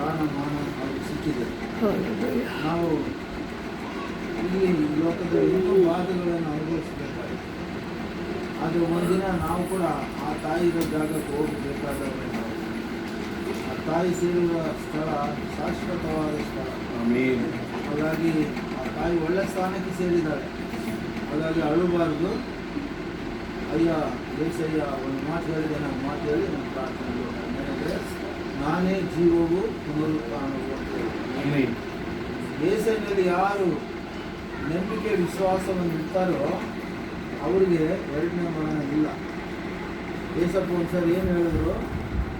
ಸ್ಥಾನಮಾನ ಅವ್ರಿಗೆ ಸಿಕ್ಕಿದೆ. ನಾವು ಇಲ್ಲಿ ಲೋಕದ ಇನ್ನೂ ಬಾಧೆಗಳನ್ನು ಅನುಭವಿಸಬೇಕಾಗಿದೆ. ಆದರೆ ಒಂದಿನ ನಾವು ಕೂಡ ಆ ತಾಯಿ ಇರೋ ಜಾಗಕ್ಕೆ ಹೋಗಬೇಕಾದವರೆ. ನಾವು ಆ ತಾಯಿ ಸೇರುವ ಸ್ಥಳ ಶಾಶ್ವತವಾದ ಸ್ಥಳ. ಹಾಗಾಗಿ ಆ ತಾಯಿ ಒಳ್ಳೆ ಸ್ಥಾನಕ್ಕೆ ಸೇರಿದ್ದಾಳೆ. ಹಾಗಾಗಿ ಅಳಬಾರ್ದು. ಅಯ್ಯ ಏಸಯ್ಯ ಒಂದು ಮಾತು ಹೇಳಿದೆ, ನಾವು ಮಾತು ಹೇಳಿ ನಮ್ಮ ಪ್ರಾರ್ಥನೆ ಹೇಳಿದ್ರೆ, ನಾನೇ ಜೀವವು ಪುನರುತ್ಥಾನವು ಅಂತ. ಏಸೈನಲ್ಲಿ ಯಾರು ನಂಬಿಕೆ ವಿಶ್ವಾಸವನ್ನು ಇರ್ತಾರೋ ಅವರಿಗೆ ಎರಡನೇ ಮರಣ ಇಲ್ಲ. ಏಸಪ್ಪ ಒಂದ್ಸರಿ ಏನು ಹೇಳಿದ್ರು,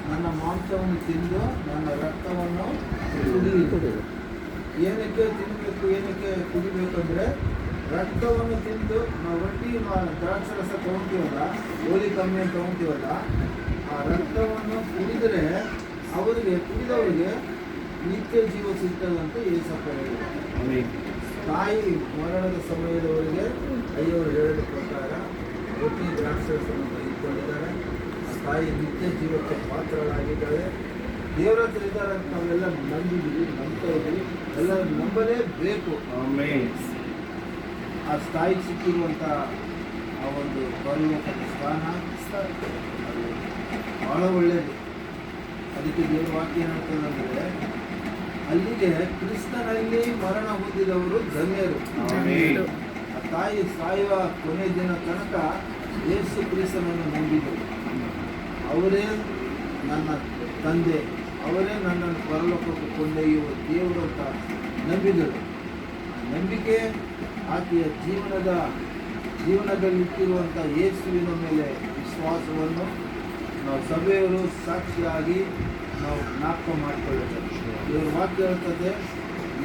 ನನ್ನ ಮಾಂಸವನ್ನು ತಿಂದು ನನ್ನ ರಕ್ತವನ್ನು ಕುಡಿಯಿರಿ. ಏನಕ್ಕೆ ತಿನ್ನಬೇಕು, ಏನಕ್ಕೆ ಕುಡಿಬೇಕಂದ್ರೆ, ರಕ್ತವನ್ನು ತಿಂದು ನಾವು ರೊಟ್ಟಿ ದ್ರಾಕ್ಷಿ ರಸ ತೊಗೊತೀವಲ್ಲ, ಗೋಲಿ ಕಮ್ಮಿ ಅಂತ ತೊಗೊತೀವಲ್ಲ, ಆ ರಕ್ತವನ್ನು ಕುಡಿದರೆ ಅವರಿಗೆ, ಕುಡಿದವರಿಗೆ ನಿತ್ಯ ಜೀವ ಸಿಗ್ತದಂತ ಏಸಪ್ಪ ಹೇಳಿದರು. ತಾಯಿ ಮರಣದ ಸಮಯದವರೆಗೆ ಅಯ್ಯವರು ಹೇಳಿದ ಪ್ರಕಾರ ರೊಟ್ಟಿ ದ್ರಾಕ್ಷಿ ರಸವನ್ನು ತೆಗೆದುಕೊಂಡಿದ್ದಾರೆ. ಆ ತಾಯಿ ನಿತ್ಯ ಜೀವಕ್ಕೆ ಪಾತ್ರರಾಗಿದ್ದಾಳೆ. ದೇವರ ಹತ್ರ ಇದ್ದಾರೆ ಅಂತ ನಾವೆಲ್ಲ ನಂಬಿದ್ದೀವಿ, ನಂಬ್ತಾ ಇದ್ದೀವಿ, ಎಲ್ಲರೂ ನಂಬಲೇಬೇಕು. ಆ ತಾಯಿಗೆ ಸಿಕ್ಕಿರುವಂಥ ಆ ಒಂದು ಪರಲೋಕದ ಸ್ಥಾನ ಅದು ಭಾಳ ಒಳ್ಳೆಯದು. ಅದಕ್ಕೆ ದೇವರ ವಾಕ್ಯ ಏನಾಗ್ತದಂದರೆ, ಅಲ್ಲಿಗೆ ಕ್ರಿಸ್ತನಲ್ಲಿ ಮರಣ ಹೊಂದಿದವರು ಧನ್ಯರು. ಆ ತಾಯಿ ಸಾಯುವ ಕೊನೆ ದಿನ ತನಕ ಯೇಸು ಕ್ರಿಸ್ತನನ್ನು ನಂಬಿದರು. ಅವರೇ ನನ್ನ ತಂದೆ, ಅವರೇ ನನ್ನನ್ನು ಪರಲೋಕಕ್ಕೆ ಕೊಂಡೊಯ್ಯುವ ದೇವರು ಅಂತ ನಂಬಿದರು. ಆ ನಂಬಿಕೆ ಆಕೆಯ ಜೀವನದಲ್ಲಿಟ್ಟಿರುವಂಥ ಯೇಸುವಿನ ಮೇಲೆ ವಿಶ್ವಾಸವನ್ನು ನಾವು ಸಭೆಯವರು ಸಾಕ್ಷಿಯಾಗಿ ನಾವು ಜ್ಞಾಪಕ ಮಾಡಿಕೊಳ್ಳಬೇಕು. ಇವರು ವಾಕ್ಯ ಹೇಳ್ತದೆ,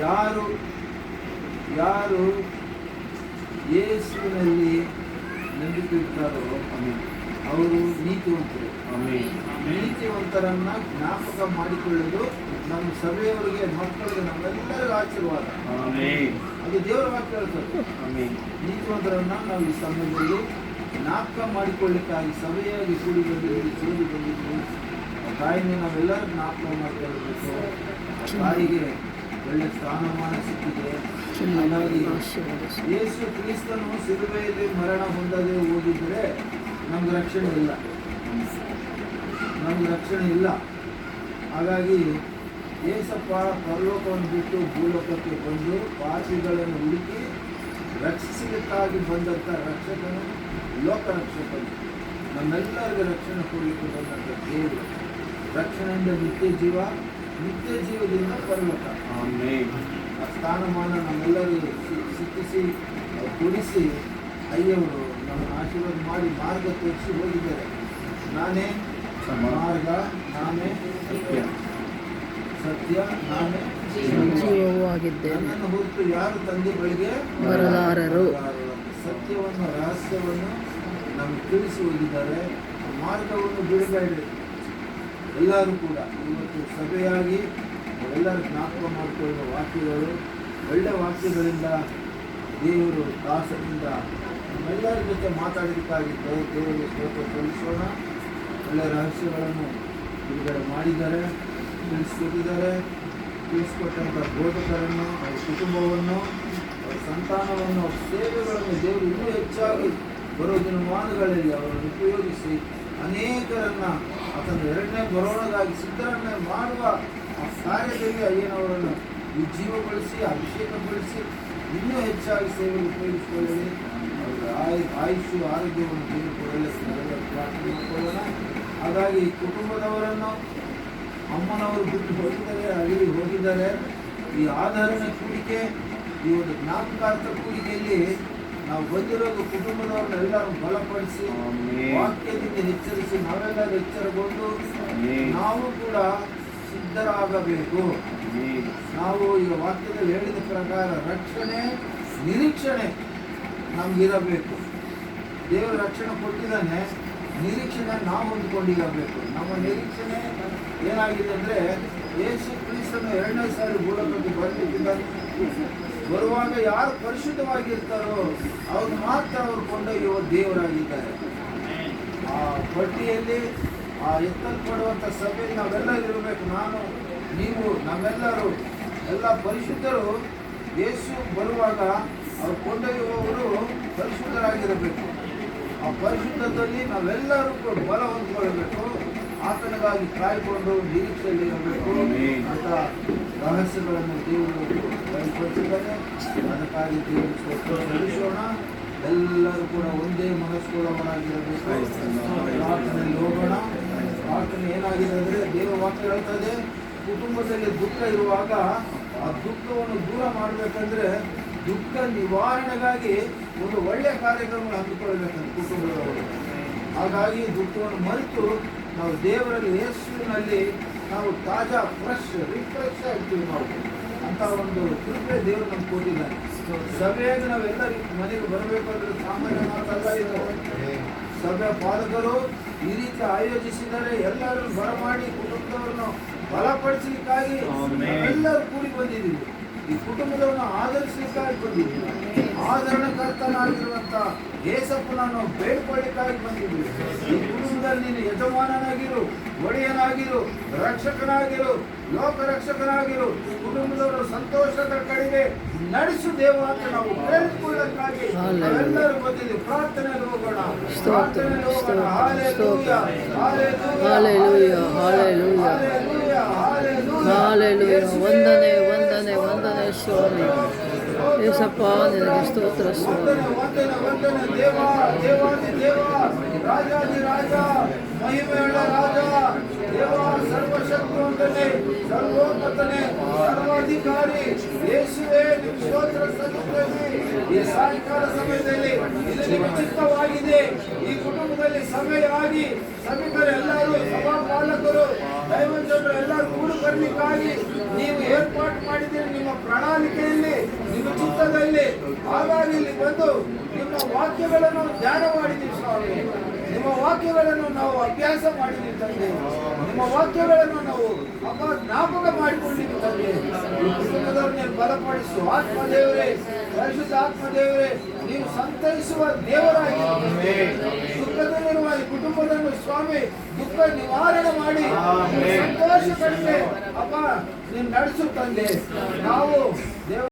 ಯಾರು ಯೇಸುವಿನಲ್ಲಿ ನಂಬಿಕೆ ಇರ್ತಾರೋ ಅವರು ನೀತಿವಂತರು. ನೀತಿವಂತರನ್ನು ಜ್ಞಾಪಕ ಮಾಡಿಕೊಳ್ಳಲು ನಮ್ಮ ಸಭೆಯವರಿಗೆ, ಮಕ್ಕಳಿಗೆ, ನಮ್ಮೆಲ್ಲರಿಗೂ ಆಶೀರ್ವಾದ. ಅದು ದೇವರ ವಾಕ್ಯ ಹೇಳ್ತದೆ. ನೀತಿವಂತರನ್ನು ನಾವು ಈ ಸಮಯದಲ್ಲಿ ಜ್ಞಾಪಕ ಮಾಡಿಕೊಳ್ಳಿಕ್ಕಾಗಿ ಸಭೆಯಾಗಿ ಕೂಡಿ ಬಂದಿದ್ದೀವಿ, ಸೇರಿ ಬಂದಿದ್ದೀವಿ. ತಾಯಿನ ನಾವೆಲ್ಲರೂ ಜ್ಞಾಪಕ ಮಾಡಿಕೊಳ್ಳಬೇಕು. ತಾಯಿಗೆ ಒಳ್ಳೆ ಸ್ಥಾನಮಾನ ಸಿಕ್ಕಿದೆ. ಹಾಗಾಗಿ ಯೇಸು ಕ್ರಿಸ್ತನು ಸಿಲುಬೆಯಲ್ಲಿ ಮರಣ ಹೊಂದದೆ ಹೋಗಿದ್ರೆ ನಮ್ಗೆ ರಕ್ಷಣೆ ಇಲ್ಲ. ಹಾಗಾಗಿ ಏಸಪ್ಪ ಪರಲೋಕವನ್ನು ಬಿಟ್ಟು ಭೂಲೋಕಕ್ಕೆ ಬಂದು ಪಾಪಿಗಳನ್ನು ಹುಡುಕಿ ರಕ್ಷಿಸಲಿಕ್ಕಾಗಿ ಬಂದಂಥ ರಕ್ಷಕನು, ಲೋಕ ರಕ್ಷಕನು, ನಮ್ಮೆಲ್ಲರಿಗೂ ರಕ್ಷಣೆ ಕೊಡಲಿಕ್ಕೆ ಬಂದಂಥ ದೇವರು. ರಕ್ಷಣೆಯಿಂದ ನಿತ್ಯ ಜೀವದಿಂದ ಪರಲೋಕ. ಆ ಸ್ಥಾನಮಾನ ನಮ್ಮೆಲ್ಲರಿಗೂ ಸಿಕ್ಕಿಸಿ ಕೊಡಿಸಿ ಅಯ್ಯವರು ನಮ್ಮನ್ನು ಆಶೀರ್ವಾದ ಮಾಡಿ ಮಾರ್ಗ ತೋರಿಸಿ ಹೋಗಿದ್ದಾರೆ. ನಾನೇ ಮಾರ್ಗ, ನಾನೇ ಸತ್ಯ, ನಾನೇ ಜೀವವೂ ಆಗಿದ್ದೇನೆ. ನನ್ನನ್ನು ಹೊರತು ಯಾರು ತಂದೆ ಬಳಿಗೆ ಬರಲಾರರು. ಸತ್ಯವನ್ನು, ರಹಸ್ಯವನ್ನು ನಮ್ಗೆ ತಿಳಿಸಿ ಹೋಗಿದ್ದಾರೆ. ಮಾರ್ಗವನ್ನು ಬಿಡಬೇಡಿ. ಎಲ್ಲರೂ ಕೂಡ ಇವತ್ತು ಸಭೆಯಾಗಿ ಎಲ್ಲರೂ ಜ್ಞಾಪಕ ಮಾಡಿಕೊಳ್ಳುವ ವಾಕ್ಯಗಳು, ಒಳ್ಳೆಯ ವಾಕ್ಯಗಳಿಂದ ದೇವರು ದಾಸರಿಂದ ನಮ್ಮೆಲ್ಲರ ಜೊತೆ ಮಾತಾಡೋದಕ್ಕಾಗಿ ದೇವರಿಗೆ ಸ್ತೋತ್ರ ಸಲ್ಲಿಸೋಣ. ಒಳ್ಳೆಯ ರಹಸ್ಯಗಳನ್ನು ಬಿಡುಗಡೆ ಮಾಡಿದ್ದಾರೆ, ತಿಳಿಸ್ಕೊಟ್ಟಿದ್ದಾರೆ. ತಿಳಿಸ್ಕೊಟ್ಟಂಥ ಬೋಧಕರನ್ನು, ಅವರ ಕುಟುಂಬವನ್ನು, ಅವರ ಸಂತಾನವನ್ನು, ಅವರ ಸೇವೆಗಳನ್ನು ದೇವರು ಇನ್ನೂ ಹೆಚ್ಚಾಗಿ ಬರೋ ದಿನಮಾನಗಳಲ್ಲಿ ಅವರನ್ನು ಉಪಯೋಗಿಸಿ ಅನೇಕರನ್ನು ಆತನ ಎರಡನೇ ಬರೋಣಗಾಗಿ ಸಿದ್ಧರನ್ನೇ ಮಾಡುವ ಆ ಕಾರ್ಯದಲ್ಲಿ ಅಯ್ಯನವರನ್ನು ಉಜ್ಜೀವಗೊಳಿಸಿ, ಅಭಿಷೇಕಗೊಳಿಸಿ ಇನ್ನೂ ಹೆಚ್ಚಾಗಿ ಸೇವೆಗೆ ಉಪಯೋಗಿಸಿಕೊಳ್ಳಲಿ. ಅವರ ಆಯುಷ್ಯ ಆರೋಗ್ಯವನ್ನು ತೆಗೆದುಕೊಳ್ಳಲು ಪ್ರಾರ್ಥನೆ ಮಾಡಿಕೊಳ್ಳೋಣ. ಹಾಗಾಗಿ ಕುಟುಂಬದವರನ್ನು, ಅಮ್ಮನವರು ಬಿಟ್ಟು ಹೋಗಿದ್ದಾರೆ. ಈ ಆಧರಣೆ ಕೂಡಿಕೆ, ಈ ಒಂದು ಜ್ಞಾಪಕಾರ್ಥ ಕೂಡಿಕೆಯಲ್ಲಿ ನಾವು ಬಂದಿರೋದು ಕುಟುಂಬದವರನ್ನೆಲ್ಲರೂ ಬಲಪಡಿಸಿ, ವಾಕ್ಯದಿಂದ ಎಚ್ಚರಿಸಿ, ನಾವೆಲ್ಲರೂ ಎಚ್ಚರಗೊಂಡು ನಾವು ಕೂಡ ಸಿದ್ಧರಾಗಬೇಕು. ನಾವು ಈಗ ವಾಕ್ಯದಲ್ಲಿ ಹೇಳಿದ ಪ್ರಕಾರ ರಕ್ಷಣೆ, ನಿರೀಕ್ಷಣೆ ನಮಗಿರಬೇಕು. ದೇವರು ರಕ್ಷಣೆ ಕೊಟ್ಟಿದ್ದಾನೆ, ನಿರೀಕ್ಷಣೆ ನಾವು ಹೊಂದ್ಕೊಂಡಿರಬೇಕು. ನಮ್ಮ ನಿರೀಕ್ಷಣೆ ಏನಾಗಿದೆ ಅಂದರೆ, ಯೇಸು ಕ್ರಿಸ್ತನು ಎರಡನೇ ಸಾರಿ ಭೂಲೋಕಕ್ಕೆ ಬರಲಿಕ್ಕಿದ್ದಾನೆ. ಬರುವಾಗ ಯಾರು ಪರಿಶುದ್ಧವಾಗಿರ್ತಾರೋ ಅವ್ರು ಮಾತ್ರ ಅವರು ಕೊಂಡೊಯ್ಯುವ ದೇವರಾಗಿದ್ದಾರೆ. ಆ ಪಟ್ಟಿಯಲ್ಲಿ ಆ ಎತ್ತಲ್ಪಡುವಂಥ ಸಭೆಯಲ್ಲಿ ನಾವೆಲ್ಲ ಇರಬೇಕು. ನಾನು ನೀವು ನಮ್ಮೆಲ್ಲರೂ ಎಲ್ಲ ಪರಿಶುದ್ಧರು ಯೇಸು ಬರುವಾಗ ಅವ್ರು ಕೊಂಡೊಯ್ಯುವವರು ಪರಿಶುದ್ಧರಾಗಿರಬೇಕು. ಆ ಪರಿಶುದ್ಧದಲ್ಲಿ ನಾವೆಲ್ಲರೂ ಕೂಡ ಬಲ ಹೊಂದ್ಕೊಳ್ಬೇಕು. ಆತನಿಗಾಗಿ ಕಾಯ್ಕೊಂಡು ನಿರೀಕ್ಷೆಯಲ್ಲಿ ಇರಬೇಕು ಅಂತ ರಹಸ್ಯಗಳನ್ನು ದೇವರು ಬಯಸುತ್ತಿದ್ದಾರೆ. ಅದಕ್ಕಾಗಿ ದೇವರು ಸಲ್ಲಿಸೋಣ. ಎಲ್ಲರೂ ಕೂಡ ಒಂದೇ ಮನಸ್ಸುಳ್ಳವರಾಗಿರಬೇಕು. ಪ್ರಾರ್ಥನೆಯಲ್ಲಿ ಹೋಗೋಣ. ಪ್ರಾರ್ಥನೆ ಏನಾಗಿದೆ ಅಂದರೆ, ದೇವರ ವಾಕ್ಯ ಹೇಳ್ತದೆ, ಕುಟುಂಬದಲ್ಲಿ ದುಃಖ ಇರುವಾಗ ಆ ದುಃಖವನ್ನು ದೂರ ಮಾಡಬೇಕಂದ್ರೆ ದುಃಖ ನಿವಾರಣೆಗಾಗಿ ಒಂದು ಒಳ್ಳೆಯ ಕಾರ್ಯಕ್ರಮ ಹಮ್ಮಿಕೊಳ್ಳಬೇಕಂತ ಕುಟುಂಬದವರು. ಹಾಗಾಗಿ ದುಃಖವನ್ನು ಮರೆತು ನಾವು ದೇವರಲ್ಲಿ ಯೇಸುವಿನಲ್ಲಿ ನಾವು ತಾಜಾ ರಿಫ್ರೆಶ್ ಆಗ್ತೀವಿ. ನಾವು ಅಂತ ಒಂದು ಕೃಪೆ ದೇವರು ನಮ್ಗೆ ಕೊಟ್ಟಿದ್ದಾರೆ. ಸಭೆಯಾಗಿ ನಾವೆಲ್ಲ ಮನೆಗೆ ಬರಬೇಕಾದ್ರೆ ಸಾಮಾನ್ಯ ಮಾತಲ್ಲ ಇದು. ಸಭೆಯ ಪಾಲಕರು ಈ ರೀತಿ ಆಯೋಜಿಸಿದರೆ ಎಲ್ಲರೂ ಬರಮಾಡಿ ಕುಟುಂಬದವರನ್ನು ಬಲಪಡಿಸಲಿಕ್ಕಾಗಿ ಎಲ್ಲರೂ ಕೂಡಿ ಬಂದಿದ್ದೀವಿ. ಈ ಕುಟುಂಬದವರನ್ನು ಆಧರಿಸಲಿಕ್ಕಾಗಿ ಬಂದಿದ್ದೀವಿ. ಆಧರಣಕರ್ತನಾಗಿರುವಂಥ ಯೇಸಪ್ಪನನ್ನು ಬೇಡ್ಕೊಳ್ಳಿಕ್ಕಾಗಿ ಬಂದಿದ್ದೀವಿ. ಈ ಕುಟುಂಬದಲ್ಲಿ ನೀನು ಯಜಮಾನನಾಗಿರು, ಒಡೆಯನಾಗಿರು, ರಕ್ಷಕನಾಗಿರು, ಲೋಕರಕ್ಷಕನಾಗಿರು. ಕುಟುಂಬದವರು ಸಂತೋಷದ ಕಡೆಗೆ ನಡೆಸು ದೇವ ಅಂತ ನಾವು ಬೇಡಿಕೊಳ್ಳಕ್ಕಾಗಿ ನಾವೆಲ್ಲರೂ ಬಂದಿದ್ದೀವಿ. ಪ್ರಾರ್ಥನೆಯಲ್ಲಿ ಹೋಗೋಣ. ಪ್ರಾರ್ಥನೆಯಲ್ಲಿ ಹೋಗೋಣ. Hallelujah, hallelujah, hallelujah, hallelujah. ವಂದನೆ ವಂದನೆ ವಂದನೆ ಸ್ವಾಮಿ. ಯೇಸಪ್ಪ ನಿನಗೆ ಸ್ತೋತ್ರ ಸ್ವಾಮಿ. ವಂದನೆ ವಂದನೆ ದೇವ, ದೇವಾದಿ ದೇವ, ರಾಜಾದಿ ರಾಜ, ಮಹಿಮೆಯುಳ್ಳ ರಾಜ, ದೇವ, ಸರ್ವಶಕ್ತಿವಂತನೇ, ಸರ್ವೋನ್ನತನೇ, ಸರ್ವಾಧಿಕಾರಿ ಯೇಸುವೇ, ನಿಮಗೆ ಸ್ತೋತ್ರ ಸಲ್ಲಿಸುತ್ತೇವೆ. ಈ ಸಾಯಂಕಾಲ ಸಮಯದಲ್ಲಿ ಇದು ನಿಮಗೆ ಚಿತ್ತವಾಗಿದೆ. ಈ ಕುಟುಂಬದಲ್ಲಿ ಸಭೆಯಾಗಿ ಸಭಿಕರು ಎಲ್ಲರೂ, ಸಭಾಪಾಲಕರು, ದೈವಜನರು ಎಲ್ಲರೂ ಕೂಡಿ ಬರಲಿಕ್ಕಾಗಿ ನೀವು ಏರ್ಪಾಡು ಮಾಡಿದ್ದೀರಿ ನಿಮ್ಮ ಪ್ರಣಾಳಿಕೆಯಲ್ಲಿ, ನಿಮ್ಮ ಚಿತ್ತದಲ್ಲಿ. ಹಾಗಾಗಿ ಇಲ್ಲಿ ಬಂದು ನಿಮ್ಮ ವಾಕ್ಯಗಳನ್ನು ಧ್ಯಾನ ಮಾಡಿದ್ದೀವಿ ಸ್ವಾಮಿ. ನಿಮ್ಮ ವಾಕ್ಯಗಳನ್ನು ನಾವು ಅಭ್ಯಾಸ ಮಾಡಿದ್ದೀವಿ ತಂದೆ. ನಿಮ್ಮ ವಾಕ್ಯಗಳನ್ನು ನಾವು ಜ್ಞಾಪಕ ಮಾಡಿಕೊಂಡಿದ್ದೀವಿ ತಂದೆ. ಈ ಕುಟುಂಬದವ್ರನ್ನ ಬಲಪಡಿಸು ಆತ್ಮದೇವರೇ, ಪರಿಶುದ್ಧ ಆತ್ಮದೇವರೇ, ನೀವು ಸಂತೈಸುವ ದೇವರಾಗಿ ದುಃಖದಲ್ಲಿರುವ ಈ ಕುಟುಂಬದನ್ನು ಸ್ವಾಮಿ ದುಃಖ ನಿವಾರಣೆ ಮಾಡಿ ಸಂತೋಷ ಕಡಿಮೆ ನೀನು ನಡೆಸು ತಂದೆ. ನಾವು ದೇವ